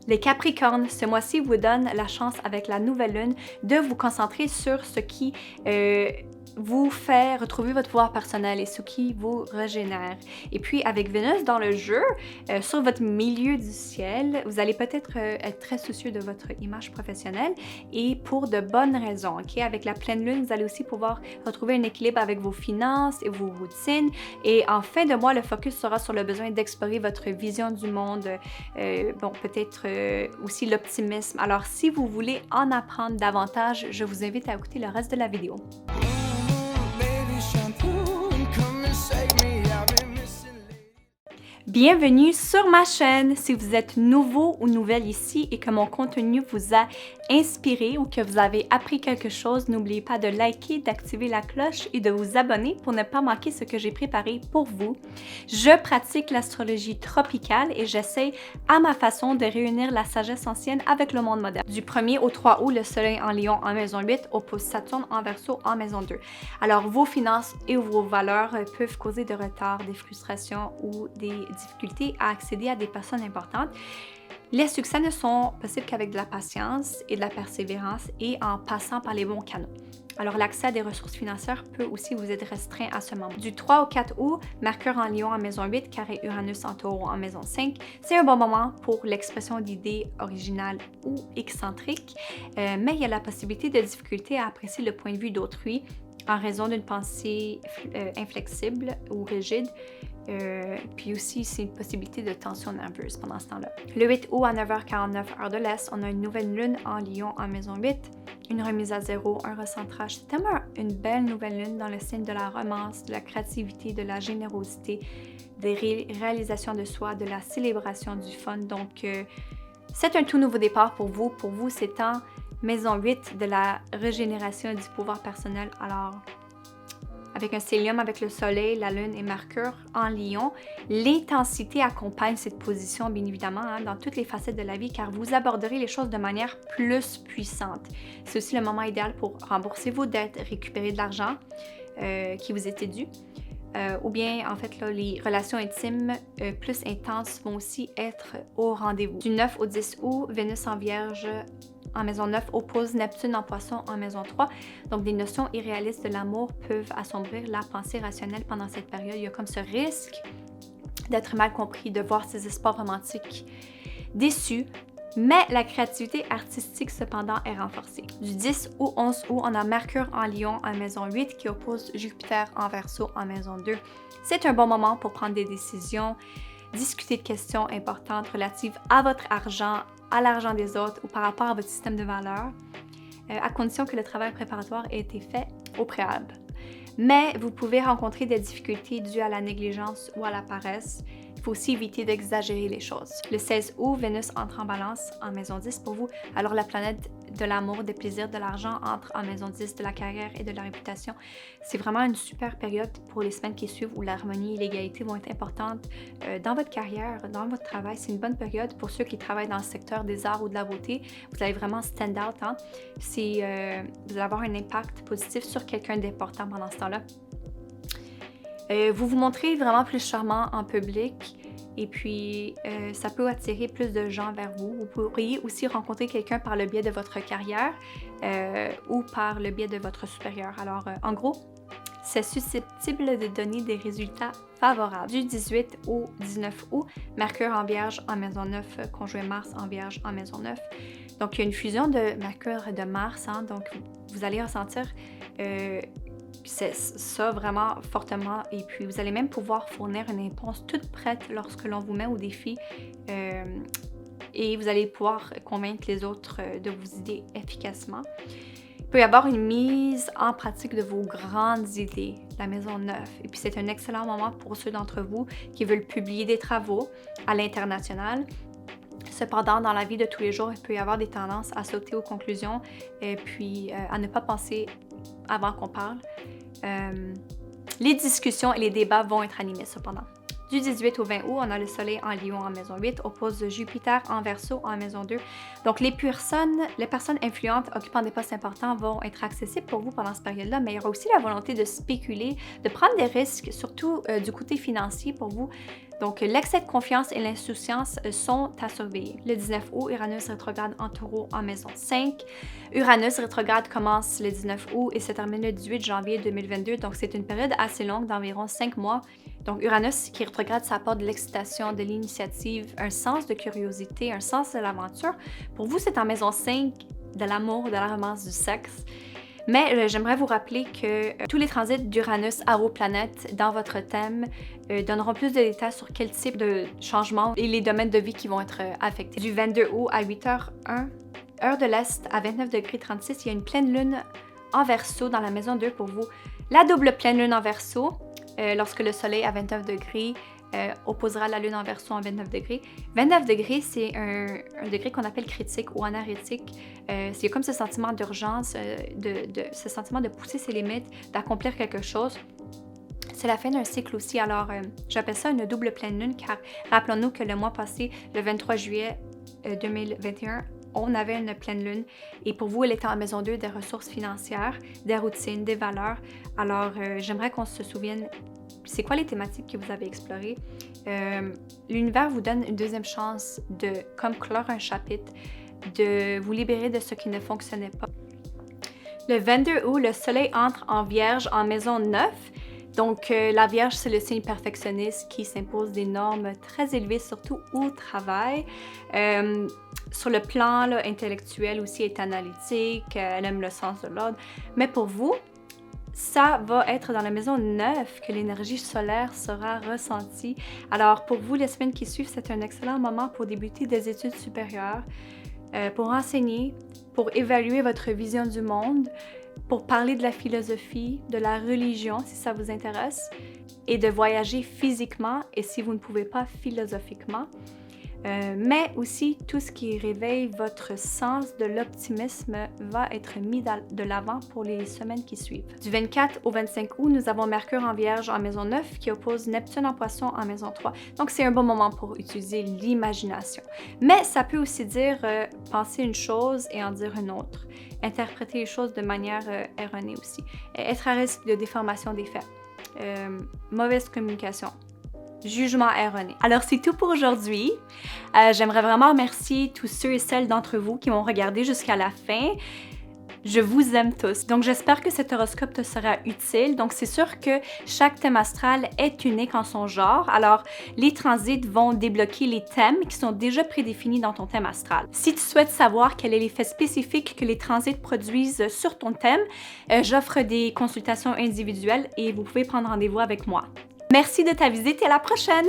Les Capricornes, ce mois-ci vous donne la chance avec la nouvelle lune de vous concentrer sur ce qui vous fait retrouver votre pouvoir personnel et ce qui vous régénère. Et puis avec Vénus dans le jeu, sur votre milieu du ciel, vous allez peut-être être très soucieux de votre image professionnelle et pour de bonnes raisons. Ok? Avec la pleine lune, vous allez aussi pouvoir retrouver un équilibre avec vos finances et vos routines. Et en fin de mois, le focus sera sur le besoin d'explorer votre vision du monde, peut-être aussi l'optimisme. Alors si vous voulez en apprendre davantage, je vous invite à écouter le reste de la vidéo. Bienvenue sur ma chaîne. Si vous êtes nouveau ou nouvelle ici et que mon contenu vous a inspiré ou que vous avez appris quelque chose, n'oubliez pas de liker, d'activer la cloche et de vous abonner pour ne pas manquer ce que j'ai préparé pour vous. Je pratique l'astrologie tropicale et j'essaie à ma façon de réunir la sagesse ancienne avec le monde moderne. Du 1er au 3 août, le soleil en Lion en maison 8 oppose Saturne en Verseau en maison 2. Alors vos finances et vos valeurs peuvent causer de retard, des frustrations ou des difficultés à accéder à des personnes importantes. Les succès ne sont possibles qu'avec de la patience et de la persévérance et en passant par les bons canaux. Alors, l'accès à des ressources financières peut aussi vous être restreint à ce moment. Du 3 au 4 août, Mercure en Lion en maison 8, carré Uranus en Taureau en maison 5. C'est un bon moment pour l'expression d'idées originales ou excentriques, mais il y a la possibilité de difficultés à apprécier le point de vue d'autrui en raison d'une pensée inflexible ou rigide. Puis aussi, c'est une possibilité de tension nerveuse pendant ce temps-là. Le 8 août à 9h49 heure de l'Est, on a une nouvelle lune en Lion en maison 8, une remise à zéro, un recentrage. C'est tellement une belle nouvelle lune dans le signe de la romance, de la créativité, de la générosité, des réalisations de soi, de la célébration du fun. Donc, c'est un tout nouveau départ pour vous. Pour vous, c'est en maison 8 de la régénération du pouvoir personnel. Alors, avec un stellium, avec le soleil, la lune et Mercure en Lion, l'intensité accompagne cette position, bien évidemment, dans toutes les facettes de la vie, car vous aborderez les choses de manière plus puissante. C'est aussi le moment idéal pour rembourser vos dettes, récupérer de l'argent qui vous était dû. Ou bien, en fait, là, les relations intimes plus intenses vont aussi être au rendez-vous. Du 9 au 10 août, Vénus en Vierge en maison 9 oppose Neptune en Poisson en maison 3. Donc, des notions irréalistes de l'amour peuvent assombrir la pensée rationnelle pendant cette période. Il y a comme ce risque d'être mal compris, de voir ses espoirs romantiques déçus. Mais la créativité artistique, cependant, est renforcée. Du 10 au 11 août, on a Mercure en Lion en maison 8 qui oppose Jupiter en Verseau en maison 2. C'est un bon moment pour prendre des décisions, discuter de questions importantes relatives à votre argent, à l'argent des autres ou par rapport à votre système de valeurs, à condition que le travail préparatoire ait été fait au préalable. Mais vous pouvez rencontrer des difficultés dues à la négligence ou à la paresse. Il faut aussi éviter d'exagérer les choses. Le 16 août, Vénus entre en Balance en maison 10 pour vous. Alors la planète de l'amour, des plaisirs, de l'argent entre en maison 10 de la carrière et de la réputation. C'est vraiment une super période pour les semaines qui suivent où l'harmonie et l'égalité vont être importantes dans votre carrière, dans votre travail. C'est une bonne période pour ceux qui travaillent dans le secteur des arts ou de la beauté. Vous allez vraiment stand out. Vous allez avoir un impact positif sur quelqu'un d'important pendant ce temps-là. Vous vous montrez vraiment plus charmant en public et puis ça peut attirer plus de gens vers vous. Vous pourriez aussi rencontrer quelqu'un par le biais de votre carrière ou par le biais de votre supérieur. Alors, en gros, c'est susceptible de donner des résultats favorables. Du 18 au 19 août, Mercure en Vierge en maison 9, conjoint Mars en Vierge en maison 9. Donc, il y a une fusion de Mercure et de Mars, donc vous allez ressentir c'est ça vraiment fortement et puis vous allez même pouvoir fournir une réponse toute prête lorsque l'on vous met au défi et vous allez pouvoir convaincre les autres de vos idées efficacement. Il peut y avoir une mise en pratique de vos grandes idées, la maison 9. Et puis c'est un excellent moment pour ceux d'entre vous qui veulent publier des travaux à l'international. Cependant, dans la vie de tous les jours, il peut y avoir des tendances à sauter aux conclusions et puis à ne pas penser avant qu'on parle. Les discussions et les débats vont être animés cependant. Du 18 au 20 août, on a le Soleil en Lion en maison 8, oppose Jupiter en Verseau en maison 2. Donc, les personnes influentes occupant des postes importants vont être accessibles pour vous pendant cette période-là, mais il y aura aussi la volonté de spéculer, de prendre des risques, surtout du côté financier pour vous. Donc, l'excès de confiance et l'insouciance sont à surveiller. Le 19 août, Uranus rétrograde en Taureau en maison 5. Uranus rétrograde commence le 19 août et se termine le 18 janvier 2022. Donc, c'est une période assez longue d'environ 5 mois. Donc, Uranus qui rétrograde, ça apporte de l'excitation, de l'initiative, un sens de curiosité, un sens de l'aventure. Pour vous, c'est en maison 5 de l'amour, de la romance, du sexe. Mais j'aimerais vous rappeler que tous les transits d'Uranus Aéroplanète dans votre thème donneront plus de détails sur quel type de changement et les domaines de vie qui vont être affectés. Du 22 août à 8h01, heure de l'Est, à 29 degrés 36, il y a une pleine lune en Verseau dans la maison 2 pour vous. La double pleine lune en Verseau, lorsque le Soleil à 29 degrés opposera la Lune en Verseau en 29 degrés. 29 degrés, c'est un degré qu'on appelle critique ou anarétique. C'est comme ce sentiment d'urgence, ce sentiment de pousser ses limites, d'accomplir quelque chose. C'est la fin d'un cycle aussi, alors j'appelle ça une double pleine lune car rappelons-nous que le mois passé, le 23 juillet 2021, on avait une pleine lune et pour vous, elle était en maison 2 des ressources financières, des routines, des valeurs. Alors, j'aimerais qu'on se souvienne c'est quoi les thématiques que vous avez explorées. L'univers vous donne une deuxième chance de, comme clore un chapitre, de vous libérer de ce qui ne fonctionnait pas. Le 22 août, le Soleil entre en Vierge en maison 9. Donc, la Vierge, c'est le signe perfectionniste qui s'impose des normes très élevées, surtout au travail. Sur le plan là, intellectuel aussi, elle est analytique, elle aime le sens de l'ordre. Mais pour vous, ça va être dans la maison 9 que l'énergie solaire sera ressentie. Alors, pour vous, les semaines qui suivent, c'est un excellent moment pour débuter des études supérieures, pour enseigner, pour évaluer votre vision du monde, pour parler de la philosophie, de la religion, si ça vous intéresse, et de voyager physiquement, et si vous ne pouvez pas, philosophiquement. Mais aussi, tout ce qui réveille votre sens de l'optimisme va être mis de l'avant pour les semaines qui suivent. Du 24 au 25 août, nous avons Mercure en Vierge en maison 9 qui oppose Neptune en Poisson en maison 3. Donc, c'est un bon moment pour utiliser l'imagination. Mais ça peut aussi dire penser une chose et en dire une autre. Interpréter les choses de manière erronée aussi. Être à risque de déformation des faits. Mauvaise communication. Jugement erroné. Alors, c'est tout pour aujourd'hui. J'aimerais vraiment remercier tous ceux et celles d'entre vous qui m'ont regardé jusqu'à la fin. Je vous aime tous. Donc, j'espère que cet horoscope te sera utile. Donc, c'est sûr que chaque thème astral est unique en son genre. Alors, les transits vont débloquer les thèmes qui sont déjà prédéfinis dans ton thème astral. Si tu souhaites savoir quel est l'effet spécifique que les transits produisent sur ton thème, j'offre des consultations individuelles et vous pouvez prendre rendez-vous avec moi. Merci de ta visite et à la prochaine!